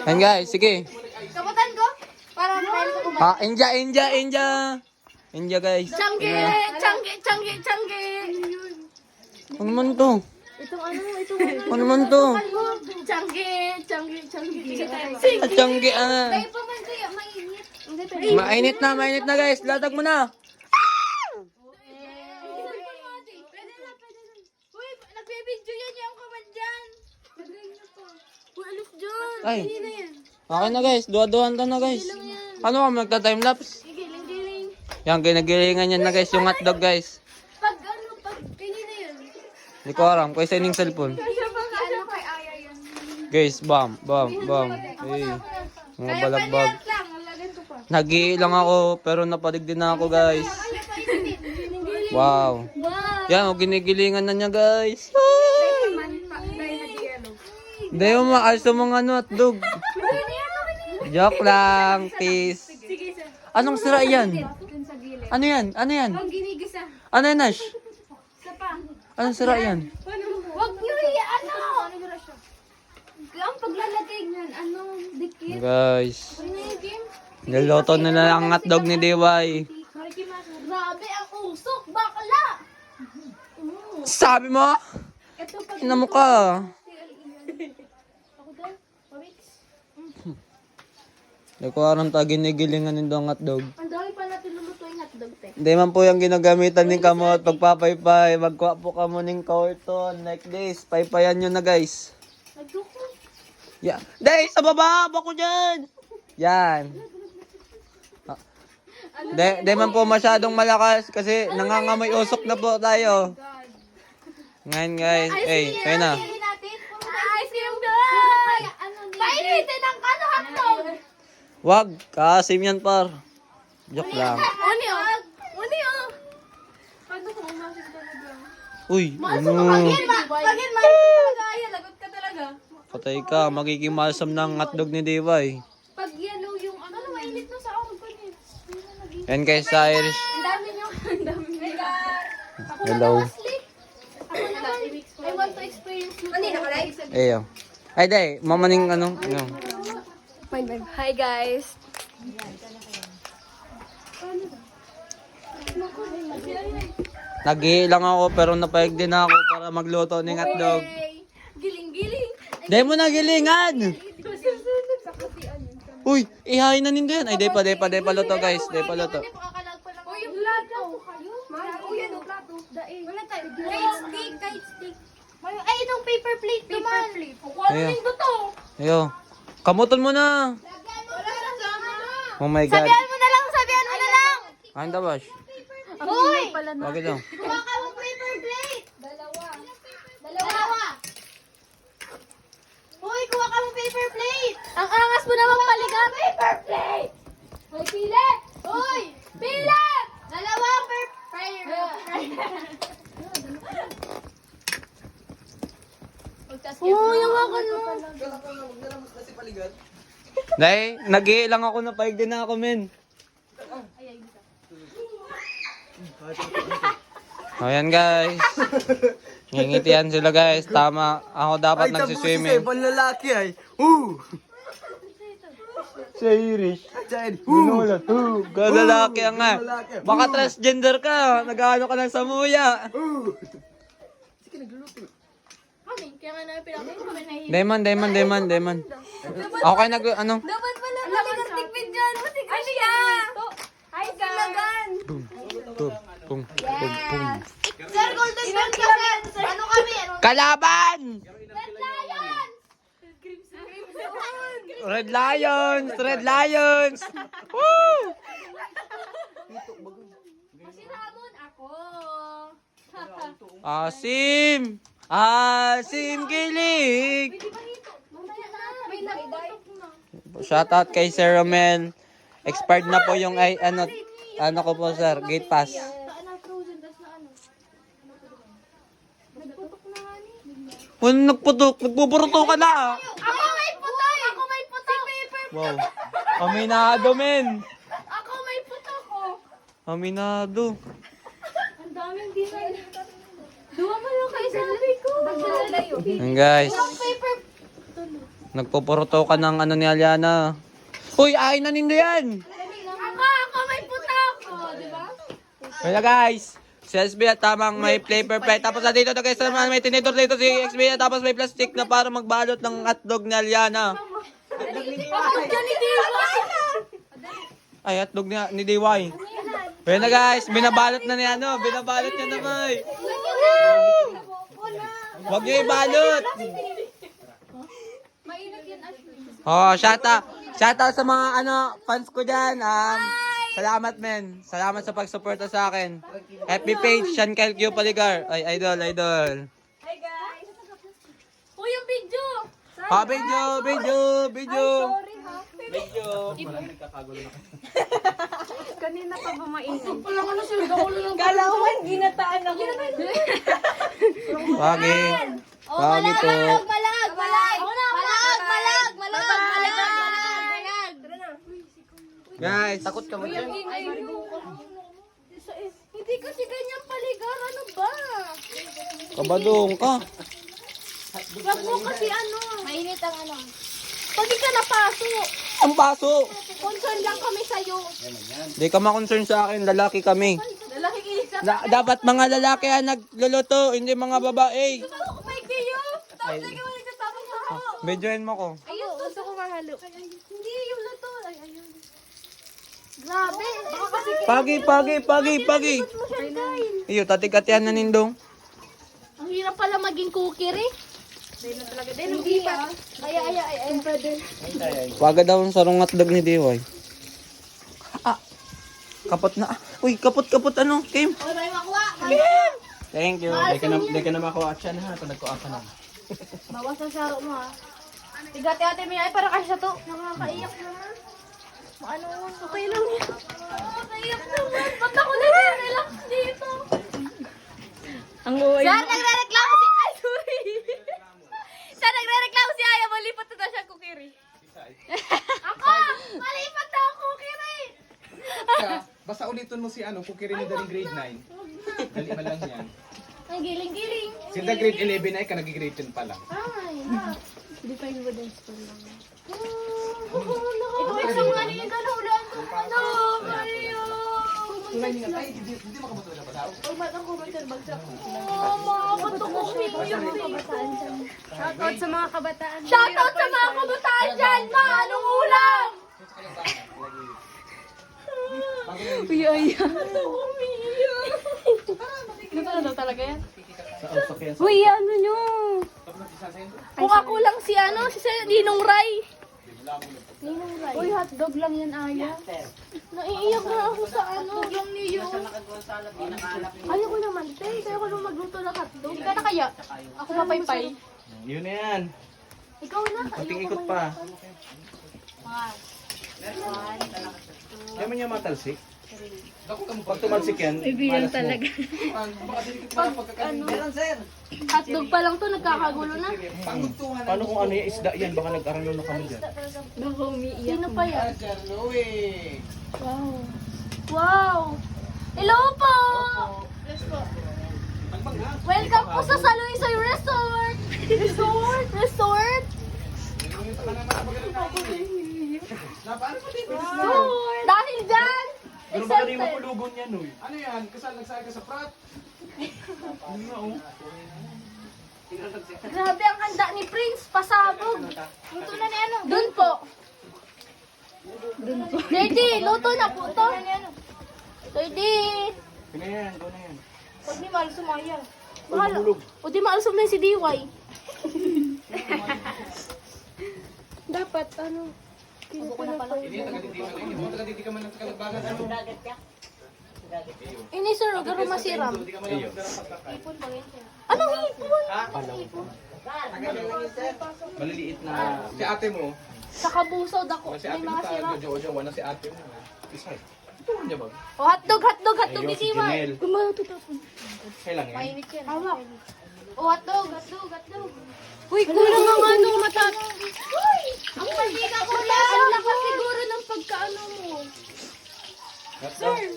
Ayan guys, sige. Kabutan ko? Para file ko Ha, India guys. Changge! Changge! Changge! Changge! Ano man to? Itong ano? Ano man to? Changge! Changge! Changge! At Tiangge, Kayo pa man kayo, mainit. Mainit na guys. Latag mo na. Pwede na. Uy, nagbibidyo yan yung comment dyan. Uy, alis dyan. Ay. Hindi na yan. Okay na guys. Duwa-duwan na guys. Ano ka magta-timelapse? Giling-giling. Yan, ginagilingan yan na guys. Yung hotdog guys. Pag kanya na yan. Hindi ko alam. Kaysa yung cellphone. Kaya pag ano kay Aya yan. Guys, bam. Hey. Mga balagbag. Lang, lagyan ko pa. Nag-iilang ako pero napalig din na ako guys. Wow. Wow. Yan, ginigilingan na niya guys. Hindi mo maalis sa mga hotdog. Joke lang, please. Anong sira yan? Ano yan? Ano yan? Ang ginigisa. Ano yan, Nash? Sa pa. Anong sira yan? Wag niyo ano? Ang paglalagay niyan, ano, dikit. Guys, Ano yung game? niloto na lang ang hotdog ni DY. Grabe, ang usok, bakla! Sabi mo? Ito pag... Ina mo ka. Ako daw, pawits. Hindi ko aram ta ginigilingan nito ang hotdog. Ang dami pa natin luluto yung hotdog, te. Hindi man po yung ginagamitan ni kamot. Pagpapaypay, magkuha po kamo ng carton like this. Paypayan nyo na guys. Nagduko. Yeah. Day, sa baba! Bako dyan! Yan. Di man po masyadong malakas kasi nangangamoy usok na po tayo. Ngayon guys, kayo na. Pili natin. Ice cream doon! Painitin ang kano hotdog! Wag, kaasim yan par. Joke lang. Uni, oh! Uni, oh! Paano kung umasin talaga? Uy, ano? Pagin, talaga. Ayan, lagot ka talaga. Patay ka, magiging malsam ng hotdog ni DY. Pag yellow yung ano, mainit na sa ako. Yan guys, sa Irish. Ang dami niyo. Ang dami niyo. Ako Hello. na Wesley. Ako naman. I want to experience mo. Kanina ka live? Ayo. Ay, day, mamaning ano. Hi guys. Nag-iilang ako pero napayag din ako para magluto ng hotdog. Giling-giling. Day mo na gilingan! Uy, ihain na nindo yan. Ay, day pa luto guys. Day pa luto. Uy, yung plato. Uy, yan yung plato. Wala tayo. Kahit stick. Ay, itong paper plate naman. Paper plate. Ano Ayo. yung to? Ayo. Kamutan mo na. Wala sa sama. Oh my God. Sabihan mo na lang. Kain ta bash. Uy! Bakit lang? Kuha ka ng paper plate. Dalawa. Uy, kuha ka ng paper plate. Ang angas mo naman paligan. Paper plate. Uy, pili. Uy, pili. Dalawang paper. Uy, hawakan mo. Day, nag-iilang ako na paig din na ako, men. Ayan guys. Ngingitian sila guys. Tama. Ako dapat nagsiswimming. Ibang lalaki ay. Sa Irish. Binulat. Lalaki ang nga. Baka transgender ka. Nag-ano ka ng samuya. Kaya nga namin pinakain. Demon. Ako kayo ano? Dapat pala talagang tikpid dyan. Ano yan? Ay, silagan. Pum. Sir, golden bell kami. Ano kami? Kalaban! Red Lion! Red Lions! Woo! Kasi hamon ako. Asim kilig! Mamaya na. May nagputok na. Shoutout kay Sir Romel. Expired na po yung ano ko po sir, gate pass. Frozen, tas na ano. Nagputok na nga ni. Kung nagputok, nagbuburuto ka na. Ako may putok! Ako may putok! Wow. Aminado men. Ako may putok ko! Aminado. Ang daming dinay. Duwa mo lang kayo sabi ko. Dagdalayo. Yan guys. Paper. Nagpupuruto ka ng ano ni Aliana. Uy, akin na nindo yan! Ako, may puta ako, di ba? Kaya guys, si SB at tamang may flavor plate. Tapos na dito guys, naman may tinidor dito si XB. Tapos may plastic na para magbalot ng hotdog ni Aliana. Ay, hotdog ni DY. Kaya na guys, binabalot na niya ano. Binabalot niya na boy. Huwag niyo ibalot. Oh, shout out sa mga ano fans ko diyan. Salamat men. Salamat sa pagsuporta sa akin. FB page Sean Kyle Q Paligar. Ay, idol. Hi guys! Uy, yung video! Video. Sorry ha. Kanina pa ba mainit? Galawan, ginataan ako. Wagi. Wagi to. Guys, takot ka mo dyan. Hindi kasi ganyan paligar, ano ba? Kabadong ka. Wag mo kasi ano. Mainit ang ano. Pag di ka napaso, Ang paso. concern lang kami sa'yo. Di ka ma-concern sa akin, lalaki kami. Lalaki isa. Dapat mga lalaki ang nagluluto, hindi mga babae. Gusto ko may kayo. Tapos lagi mo nagtatapos ako. Medyoin mo ko. Ayun, gusto ko mahalo. Hindi yung luto. Ay, ayun. Grabe. Baka kasi Pagi. Iyo, tatikatian na nindong. ang hirap pala maging cookie eh. Hindi pa. Ay. Pwede. Waga daw ang sarong hotdog ni DY. Kapot na. Uy, kapot ano, Kim? Oy, may makuha. Thank you. Di ka na makuha siya na. Ito nagkuha ka na. Bawas ang saro mo ha. Tigati-ate may ay para kasi to. Nakakaiyak naman. Ano, okay lang yan. Nakakaiyak naman. Ba't ako nare-relax dito? Ang uwi. Sir, nagre-reklamo si... Ay, sorry. Sir, nagre-reklamo si Aya. Malipat na siya kukiri. Ako! Malipat na ako kukiri! Basta ulitin mo si kukirin ni daling grade 9. Dali man lang yan. Ang giling-giling. Sinta grade 11 ay ka nag-grade 10 pa lang. Ay, hindi pa yung evidence pa lang. Ikaw isang ano yung kanulaan ko. Ano? Kayo. Hindi makabuto na ba daw? Ba't ako bagsak? Ba't ako Shoutout sa mga kabataan. Shoutout sa mga kabataan dyan! Ma, anong ulam? Uy, ay. Ano talaga yan? Sa usok yan. Uy, ano nyo? Kung ako lang si Ninong Ray. Uy, hotdog lang yan, Aya. Naiiyak na ako sa lang niyo. Ayoko naman, te. Kaya ko nung magluto ng hotdog. Ikaw na kaya? Ako mapaypay. Yun na yan. Ikaw na. Kunting ikot pa. Ayaw mo niya matalsik? Pag tumalsik yan, malas mo. Hotdog pa lang to, nagkakagulo na. Paano kung ano yung isda yan? Baka nag-aralo na kami dyan. Baka umiiyak. Sino pa yan? Wow! Hello po! Welcome po sa Saloy Resort! Resort! Dahil dyan! Pero baka di mapulugon yan, uy. Ano yan? Kasal nagsaya ka sa prat? Grabe ang handa ni Prince, pasabog. Luto na ni ano? Doon po. Daddy, luto na po to. Daddy. Sige yan, go na yan. Huwag ni Mahal sumaya. Mahal. O di Mahal sumaya si DY. Dapat, ano? Hindi, taga-didi ka man ng kalagbagan. Ini sir, garo masiram. Iyo. Anong hipon? Maliliit na... Si ate mo, Sa kabusod ako. si May ate mo mga ta, sira. Jojo, wala si ate mo. Isa. Ito niya ba? O hotdog Ayun, ni si DY. Janelle. Gumawa to tapon. Kailang yan? Mainit yan. Hawak. O hotdog. Uy, kulang ang ano, mata. Uy! Ang mantika ko lang. Ang lakas siguro ng pagkaano mo. Sir,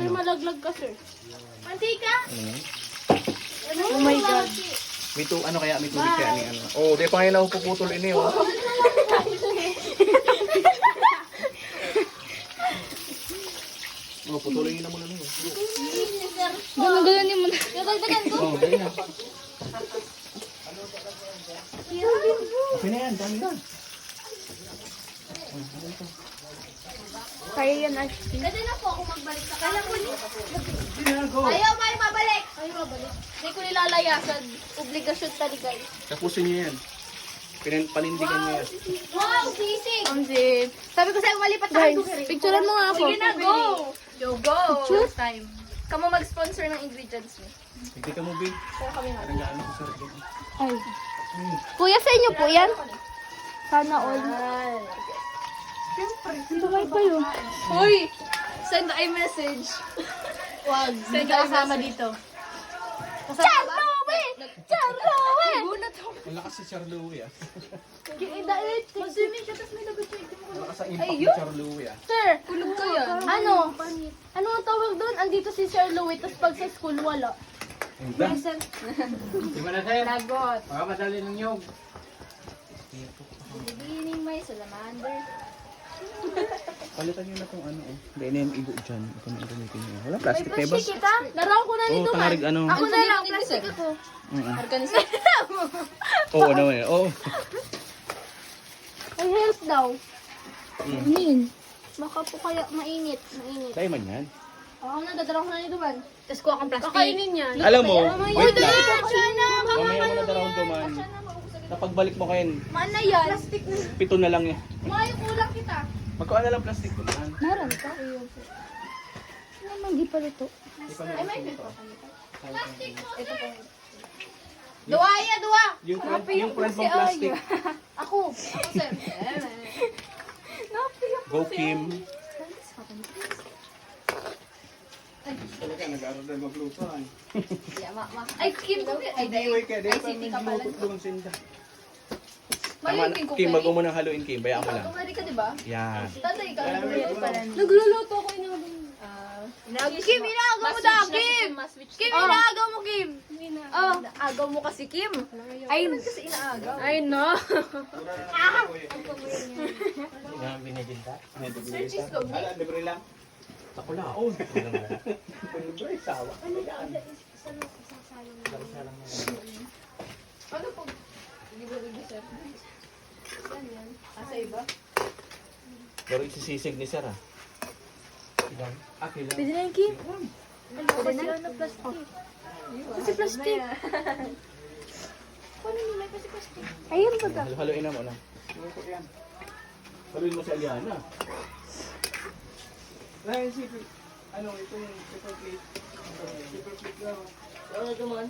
malaglag ka, sir. Mantika? Oh my God. May ano kaya, may tubig kaya ni ano. Oh, di pa ngayon ako puputol ini oh. Oh, putulin niyo na muna niyo. Ganun-ganunin mo na. Oh, dali na. Okay na yan, dami na. Kaya yan, Ash. Pwede na po ako magbalik sa kala ko ni. Ayaw, may mabalik. Ayaw, mabalik. Hindi ko nilalayasan. Obligasyon talaga. Tapusin niyo yan. Panindigan niyo yan. Wow, sisig. Amzit. Sabi ko sa'yo, malipat na Guys, kayo. picturean mo nga ako. Sige na, go. Yo, go. This time. Kamu mag-sponsor ng ingredients mo. Hindi ka mo, babe. Pero kami nga. Parang gaano ko sa rin. Ay. Kuya, sa inyo po yan? Sana all. Sabay pa yun. Uy, send iMessage. Wag. Send kasama dito. Charlowe! Charlowe! Ang lakas si Charlotte ah. Mag-swimming siya, tapos may lagot siya. Ang lakas sa impact ni Charlotte ah. Sir, Kulog ka yan. ano? Ano ang tawag doon? Andito si Sir Louie, tapos pag sa school, wala. Di ba na sir? Lagot. Baka madali ng nyog. Beginning may salamander. Palitan niyo na kung ano oh. Hindi na yung igo dyan. Ito na yung gamitin niyo. Wala plastic tayo ba? kita? Laro ko na Oo, nito, man. tangarig ano. Ako na lang, plastic ako. Oo, ano eh. Oo. Ay, help daw. Mm. Min. Baka po kaya mainit. Mainit. Tayo man yan. Ako na, dadala ko na nito, man. Tapos kuha kang plastic. Kakainin yan. Alam mo, wait lang. Sana, Mamaya mo na darawin duman. Napagbalik mo kayo, Maan na yan. Plastic na. 7 na lang yan. May kulang kita. Magkuha na lang plastic ko man. Meron ka? Naman, di pa ito. Ay, may ito po. Dua ya, dua. Yung friend mong plastic. Ako. Sir. Go Kim. Talaga, nag-aaral na magluto ay. Ay, Kim ko. Ay, Anyway, kaya Ay, dahil pa Cindy ka pala. magluto doon sinda. Mayo Tama yung na. Kim ko. Kim, bago mo nang haluin Kim. Bayaan mo lang. Kumari ka, di ba? Yan. Tatay ka. Nagluluto Nagluluto ako inabang. Kim, inaagaw mo daw, Kim! Kim, inaagaw mo, Kim! Oh, agaw mo kasi, Kim. Ay, kasi inaagaw. Ay, no. Yung binibinta. Sir, cheese ko. Ala, libre lang. Ako lang. Oh. Libre, sawa. Ano po? Libre, sir. Yan, yan. Asa iba? Pero isisisig ni Sir ah. Okay lang. Pwede na yung Kim. Pwede na. Plastic. Kasi plastic. Ayun ba ka? Haluin na mo lang. Haluin mo si Aliana. Dahil si ano itong paper plate. Paper plate lang. Oo, duman.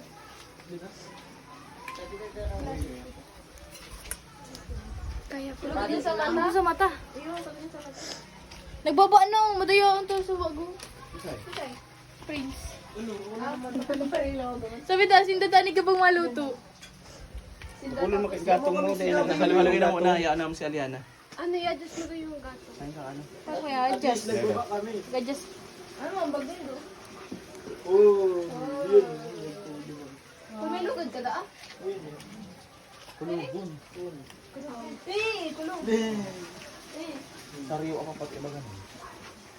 Kaya po. Tulog din sa mata. Ano sa mata? Ayun, sabi niya sa mata. Nagbaba ano, madayaan to sa bago. Isay. Prince. Ano? Sabi daw, sindadani ka bang maluto? Kulon mo kay gatong mo dahil haluin na mo na. Hayaan na mo si Aliana. Ano, i-adjust mo yung gato. Saan ka ano? Paano kaya adjust? Adjust. Ano, ang bagay, no? Kung may lugod ka da, ah? Kulubon. Eh, kulog. Sariwa ka pati ibagan.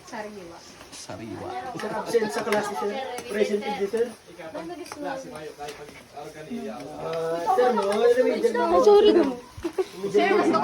Sariwa. Sariwa. Absent sa klase sir. Present in sir. Sir, no? Sorry.